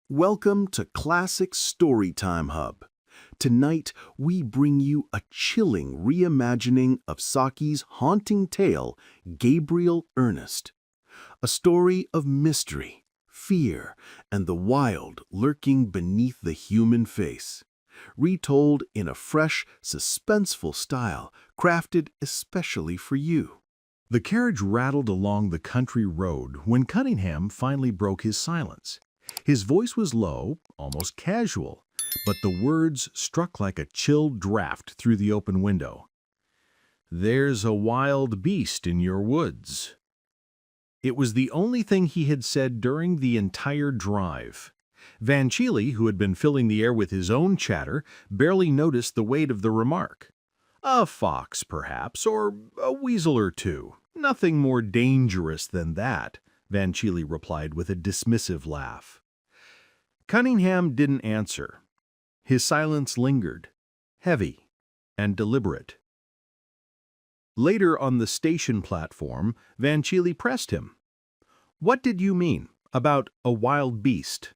Welcome to Classic Storytime Hub. Tonight, we bring you a chilling reimagining of Saki's haunting tale, Gabriel Ernest. A story of mystery, fear, and the wild lurking beneath the human face. Retold in a fresh, suspenseful style crafted especially for you. The carriage rattled along the country road when Cunningham finally broke his silence. His voice was low, almost casual, but the words struck like a chill draft through the open window. "There's a wild beast in your woods." It was the only thing he had said during the entire drive. Van Cheele, who had been filling the air with his own chatter, barely noticed the weight of the remark. A fox, perhaps, or a weasel or two. Nothing more dangerous than that, Van Cheele replied with a dismissive laugh. Cunningham didn't answer. His silence lingered, heavy and deliberate. Later on the station platform, Van Cheele pressed him. "What did you mean about a wild beast?"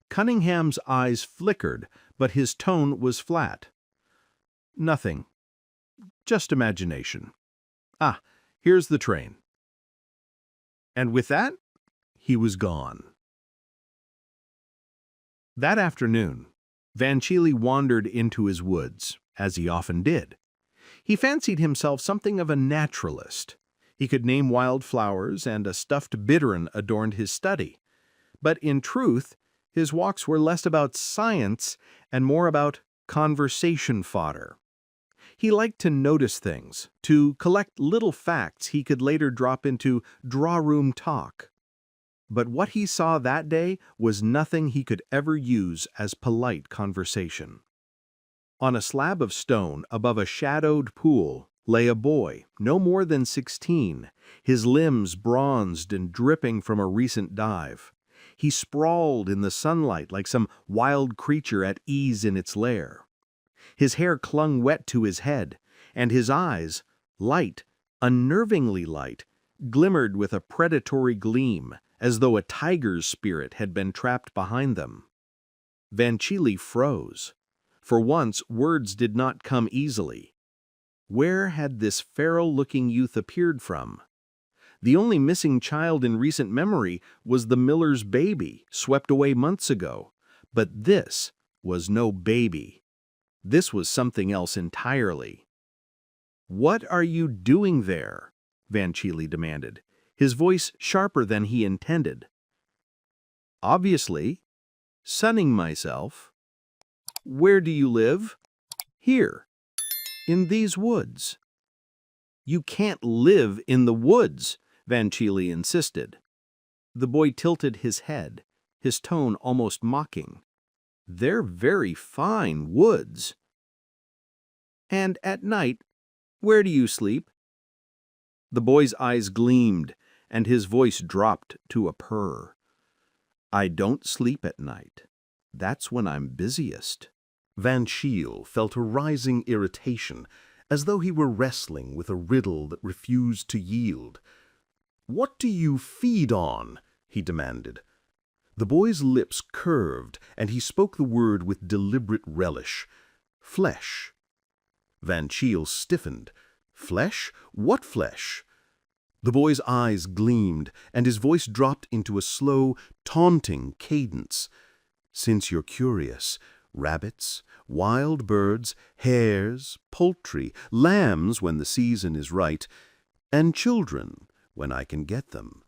Cunningham's eyes flickered, but his tone was flat. "Nothing. Just imagination. Ah, here's the train." And with that, he was gone. That afternoon, Van Cheele wandered into his woods, as he often did. He fancied himself something of a naturalist. He could name wild flowers, and a stuffed bittern adorned his study. But in truth, his walks were less about science and more about conversation fodder. He liked to notice things, to collect little facts he could later drop into draw-room talk. But what he saw that day was nothing he could ever use as polite conversation. On a slab of stone above a shadowed pool lay a boy, no more than 16, his limbs bronzed and dripping from a recent dive. He sprawled in the sunlight like some wild creature at ease in its lair. His hair clung wet to his head, and his eyes, light, unnervingly light, glimmered with a predatory gleam, as though a tiger's spirit had been trapped behind them. Van Cheele froze. For once, words did not come easily. Where had this feral-looking youth appeared from? The only missing child in recent memory was the miller's baby, swept away months ago. But this was no baby. This was something else entirely. "What are you doing there?" Van Cheele demanded, his voice sharper than he intended. "Obviously, sunning myself." "Where do you live?" "Here, in these woods." "You can't live in the woods," Van Cheele insisted. The boy tilted his head, his tone almost mocking. "They're very fine woods." "And at night, where do you sleep?" The boy's eyes gleamed, and his voice dropped to a purr. "I don't sleep at night. That's when I'm busiest." Van Cheele felt a rising irritation, as though he were wrestling with a riddle that refused to yield. "What do you feed on?" he demanded. The boy's lips curved, and he spoke the word with deliberate relish. "Flesh." Van Cheele stiffened. "Flesh? What flesh?" The boy's eyes gleamed, and his voice dropped into a slow, taunting cadence. "Since you're curious, rabbits, wild birds, hares, poultry, lambs when the season is right, and children when I can get them.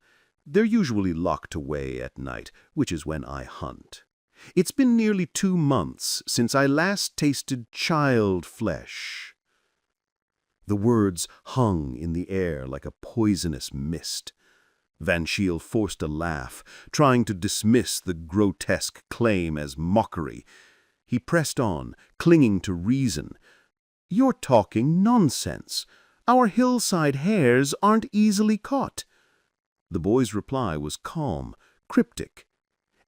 They're usually locked away at night, which is when I hunt. It's been nearly 2 months since I last tasted child flesh." The words hung in the air like a poisonous mist. Van Cheele forced a laugh, trying to dismiss the grotesque claim as mockery. He pressed on, clinging to reason. "You're talking nonsense. Our hillside hares aren't easily caught." The boy's reply was calm, cryptic.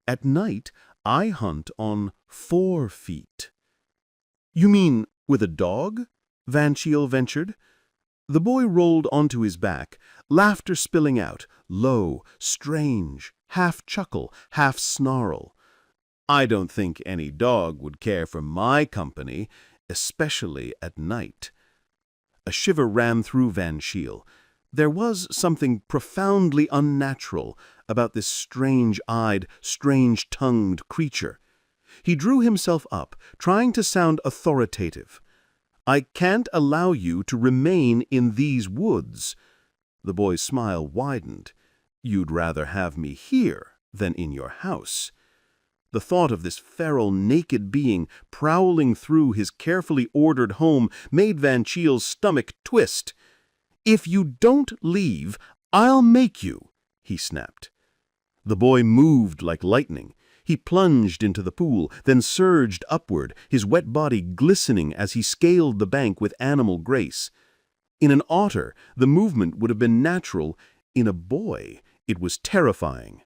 "At night, I hunt on 4 feet." "You mean with a dog?" Van Cheele ventured. The boy rolled onto his back, laughter spilling out, low, strange, half chuckle, half snarl. I don't think any dog would care for my company, especially at night." A shiver ran through Van Shiel. There was something profoundly unnatural about this strange-eyed, strange-tongued creature. He drew himself up, trying to sound authoritative. "I can't allow you to remain in these woods." The boy's smile widened. "You'd rather have me here than in your house." The thought of this feral, naked being prowling through his carefully ordered home made Van Shiel's stomach twist. "If you don't leave, I'll make you," he snapped. The boy moved like lightning. He plunged into the pool, then surged upward, his wet body glistening as he scaled the bank with animal grace. In an otter, the movement would have been natural. In a boy, it was terrifying.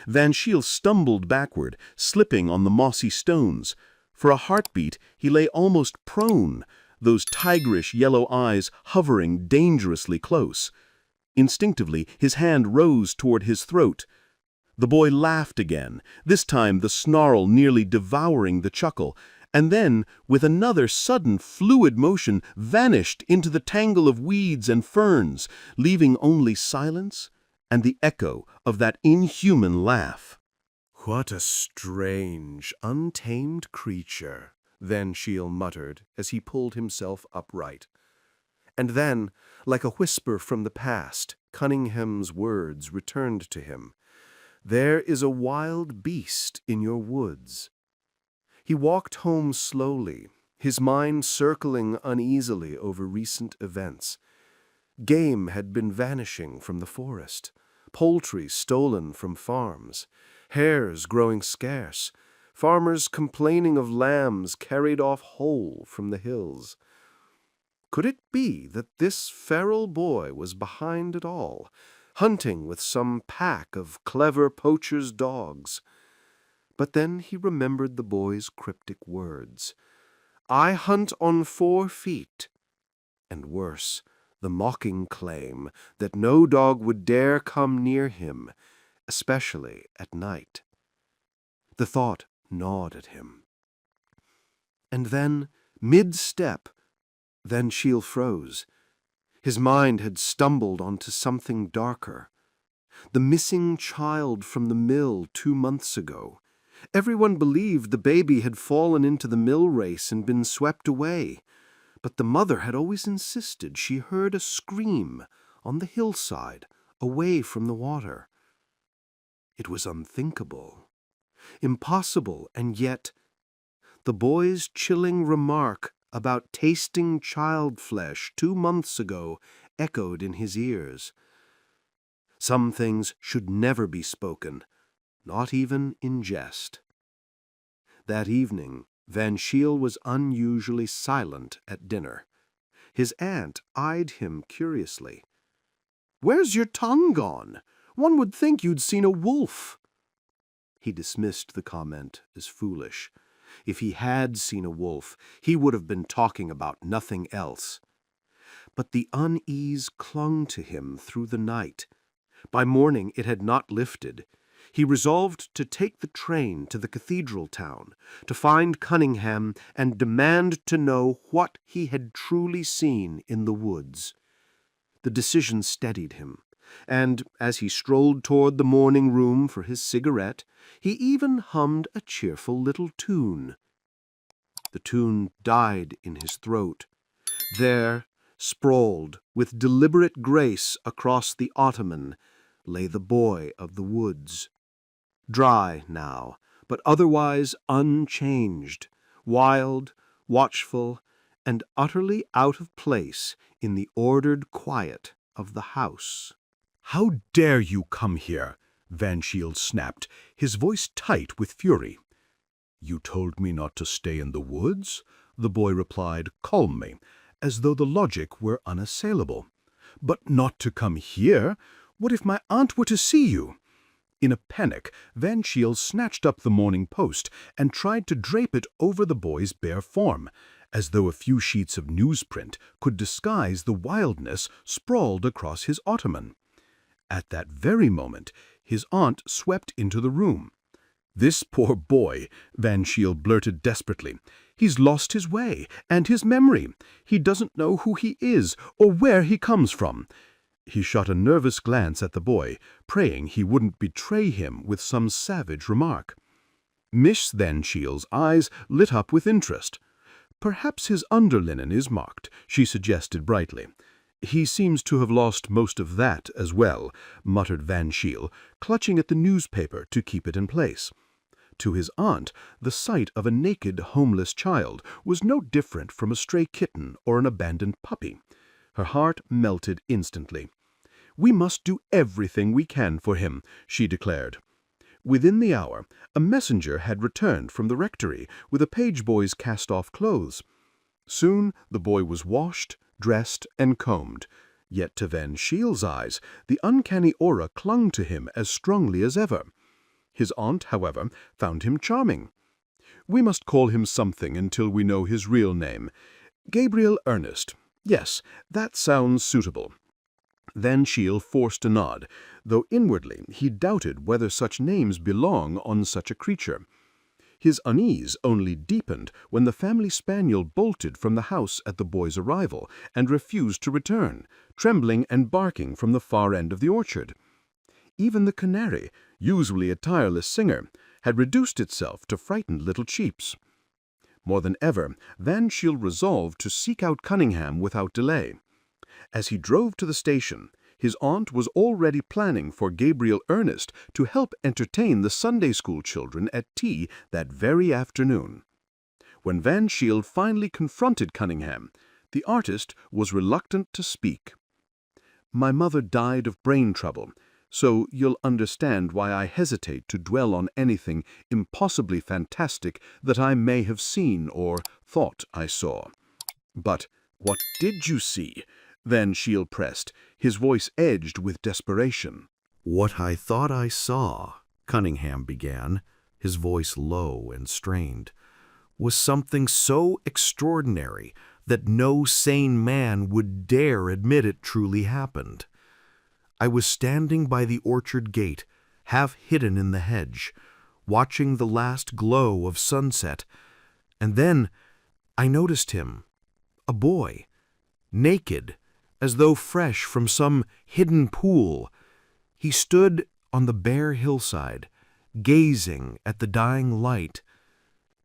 Van Shiel stumbled backward, slipping on the mossy stones. For a heartbeat, he lay almost prone, those tigerish yellow eyes hovering dangerously close. Instinctively, his hand rose toward his throat. The boy laughed again, this time the snarl nearly devouring the chuckle, and then, with another sudden fluid motion, vanished into the tangle of weeds and ferns, leaving only silence and the echo of that inhuman laugh. "What a strange, untamed creature," Van Shiel muttered as he pulled himself upright. And then, like a whisper from the past, Cunningham's words returned to him. "There is a wild beast in your woods." He walked home slowly, his mind circling uneasily over recent events. Game had been vanishing from the forest, poultry stolen from farms, hares growing scarce, farmers complaining of lambs carried off whole from the hills. Could it be that this feral boy was behind it all, hunting with some pack of clever poachers' dogs? But then he remembered the boy's cryptic words. "I hunt on 4 feet." And worse, the mocking claim that no dog would dare come near him, especially at night. The thought gnawed at him. And then, mid-step, Van Shiel froze. His mind had stumbled onto something darker. The missing child from the mill 2 months ago. Everyone believed the baby had fallen into the mill race and been swept away. But the mother had always insisted she heard a scream on the hillside, away from the water. It was unthinkable, impossible, and yet the boy's chilling remark about tasting child flesh 2 months ago echoed in his ears. Some things should never be spoken, not even in jest. That evening, Van Shiel was unusually silent at dinner. His aunt eyed him curiously. "Where's your tongue gone? One would think you'd seen a wolf." He dismissed the comment as foolish. If he had seen a wolf, he would have been talking about nothing else. But the unease clung to him through the night. By morning it had not lifted. He resolved to take the train to the cathedral town, to find Cunningham and demand to know what he had truly seen in the woods. The decision steadied him, and as he strolled toward the morning room for his cigarette, he even hummed a cheerful little tune. The tune died in his throat. There, sprawled with deliberate grace across the ottoman, lay the boy of the woods. Dry now, but otherwise unchanged, wild, watchful, and utterly out of place in the ordered quiet of the house. "How dare you come here?" Van Shiel snapped, his voice tight with fury. "You told me not to stay in the woods," the boy replied calmly, as though the logic were unassailable. "But not to come here? What if my aunt were to see you?" In a panic, Van Shiel snatched up the Morning Post and tried to drape it over the boy's bare form, as though a few sheets of newsprint could disguise the wildness sprawled across his ottoman. At that very moment, his aunt swept into the room. "This poor boy," Van Shiel blurted desperately. "He's lost his way and his memory. He doesn't know who he is or where he comes from." He shot a nervous glance at the boy, praying he wouldn't betray him with some savage remark. Miss Van Shiel's eyes lit up with interest. "Perhaps his underlinen is marked," she suggested brightly. "He seems to have lost most of that as well," muttered Van Shiel, clutching at the newspaper to keep it in place. To his aunt, the sight of a naked, homeless child was no different from a stray kitten or an abandoned puppy. Her heart melted instantly. "We must do everything we can for him," she declared. Within the hour, a messenger had returned from the rectory with a page boy's cast-off clothes. Soon the boy was washed, dressed, and combed. Yet to Van Shiel's eyes, the uncanny aura clung to him as strongly as ever. His aunt, however, found him charming. "We must call him something until we know his real name. Gabriel Ernest. Yes, that sounds suitable." Van Shiel forced a nod, though inwardly he doubted whether such names belong on such a creature. His unease only deepened when the family spaniel bolted from the house at the boy's arrival and refused to return, trembling and barking from the far end of the orchard. Even the canary, usually a tireless singer, had reduced itself to frightened little cheeps. More than ever, Van Shiel resolved to seek out Cunningham without delay. As he drove to the station, his aunt was already planning for Gabriel Ernest to help entertain the Sunday school children at tea that very afternoon. When Van Shiel finally confronted Cunningham, the artist was reluctant to speak. "My mother died of brain trouble, so you'll understand why I hesitate to dwell on anything impossibly fantastic that I may have seen or thought I saw." "But what did you see?" Van Shiel pressed, his voice edged with desperation. "What I thought I saw," Cunningham began, his voice low and strained, "was something so extraordinary that no sane man would dare admit it truly happened. I was standing by the orchard gate, half hidden in the hedge, watching the last glow of sunset, and then I noticed him, a boy, naked, as though fresh from some hidden pool. He stood on the bare hillside, gazing at the dying light.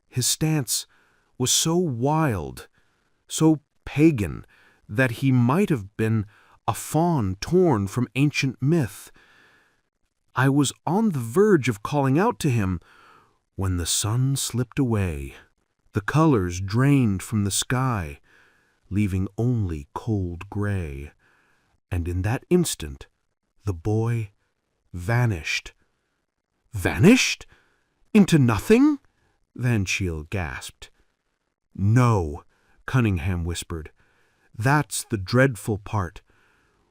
His stance was so wild, so pagan, that he might have been a faun torn from ancient myth. I was on the verge of calling out to him when the sun slipped away, the colors drained from the sky, leaving only cold gray, and in that instant the boy vanished." "Vanished? Into nothing?" Van Shiel gasped. "No," Cunningham whispered. "That's the dreadful part.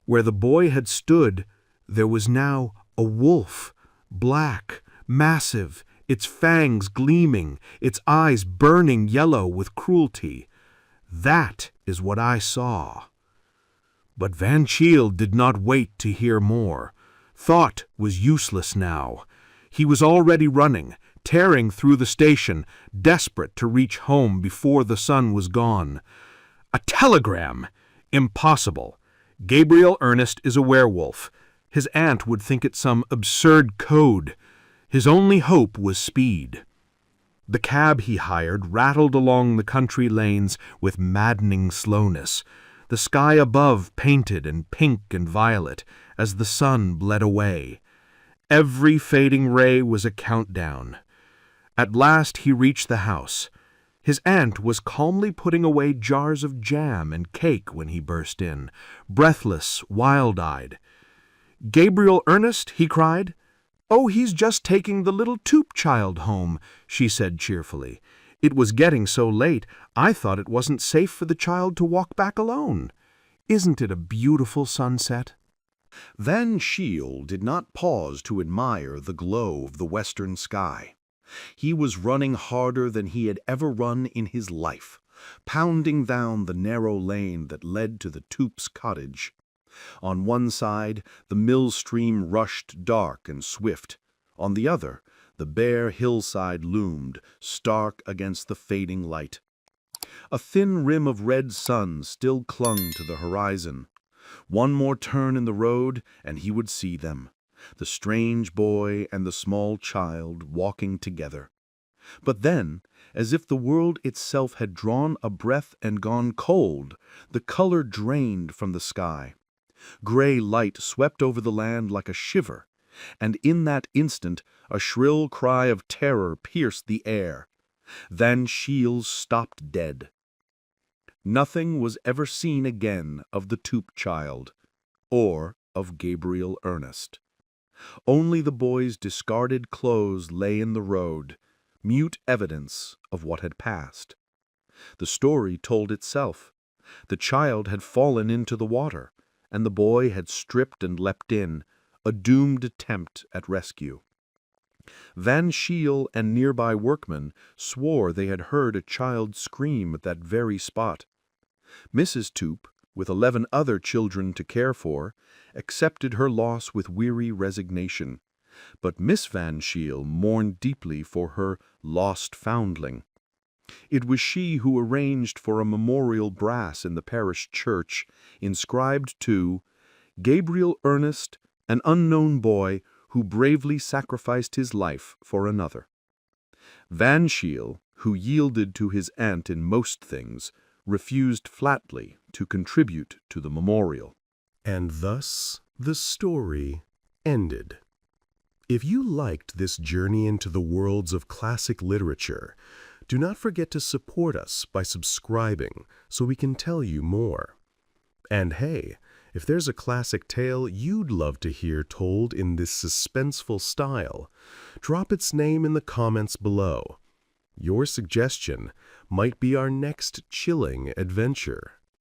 Where the boy had stood, there was now a wolf, black, massive, its fangs gleaming, its eyes burning yellow with cruelty. That is what I saw." But Van Shiel did not wait to hear more. Thought was useless now. He was already running, tearing through the station, desperate to reach home before the sun was gone. A telegram! Impossible. Gabriel Ernest is a werewolf. His aunt would think it some absurd code. His only hope was speed. The cab he hired rattled along the country lanes with maddening slowness, the sky above painted in pink and violet as the sun bled away. Every fading ray was a countdown. At last he reached the house. His aunt was calmly putting away jars of jam and cake when he burst in, breathless, wild-eyed. "Gabriel Ernest?" he cried. "Oh, he's just taking the little Toop child home," she said cheerfully. "It was getting so late, I thought it wasn't safe for the child to walk back alone. Isn't it a beautiful sunset?" Van Shiel did not pause to admire the glow of the western sky. He was running harder than he had ever run in his life, pounding down the narrow lane that led to the Toop's cottage. On one side, the mill stream rushed dark and swift. On the other, The bare hillside loomed, stark against the fading light. A thin rim of red sun still clung to the horizon. One more turn in the road, and he would see them, the strange boy and the small child walking together. But then, as if the world itself had drawn a breath and gone cold, the color drained from the sky. Gray light swept over the land like a shiver, and in that instant a shrill cry of terror pierced the air. Van Shiels stopped dead. Nothing was ever seen again of the Toop child, or of Gabriel Ernest. Only the boy's discarded clothes lay in the road, mute evidence of what had passed. The story told itself. The child had fallen into the water, and the boy had stripped and leapt in, a doomed attempt at rescue. Van Shiel and nearby workmen swore they had heard a child scream at that very spot. Mrs. Toop, with 11 other children to care for, accepted her loss with weary resignation, but Miss Van Shiel mourned deeply for her lost foundling. It was she who arranged for a memorial brass in the parish church, inscribed to Gabriel Ernest, an unknown boy who bravely sacrificed his life for another. Van Shiel, who yielded to his aunt in most things, refused flatly to contribute to the memorial. And thus the story ended. If you liked this journey into the worlds of classic literature, do not forget to support us by subscribing so we can tell you more. And hey, if there's a classic tale you'd love to hear told in this suspenseful style, drop its name in the comments below. Your suggestion might be our next chilling adventure.